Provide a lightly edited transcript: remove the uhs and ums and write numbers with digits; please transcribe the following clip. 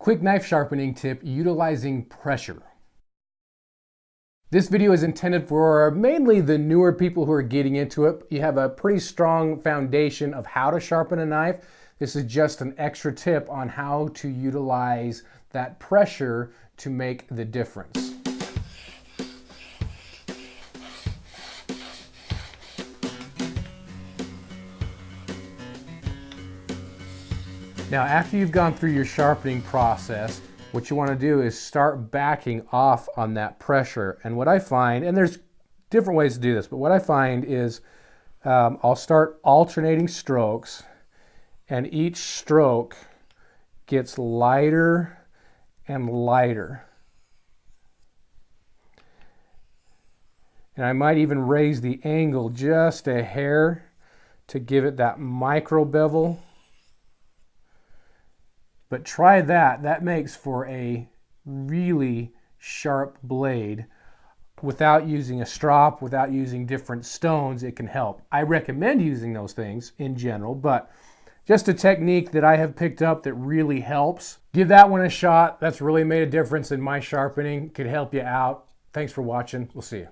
Quick knife sharpening tip utilizing pressure. This video is intended for mainly the newer people who are getting into it. You have a pretty strong foundation of how to sharpen a knife. This is just an extra tip on how to utilize that pressure to make the difference. Now, after you've gone through your sharpening process, what you want to do is start backing off on that pressure. And what I find, and there's different ways to do this, but what I find is I'll start alternating strokes, and each stroke gets lighter and lighter. And I might even raise the angle just a hair to give it that micro bevel. But try that. That makes for a really sharp blade. Without using a strop, without using different stones, it can help. I recommend using those things in general, but just a technique that I have picked up that really helps. Give that one a shot. That's really made a difference in my sharpening. Could help you out. Thanks for watching. We'll see you.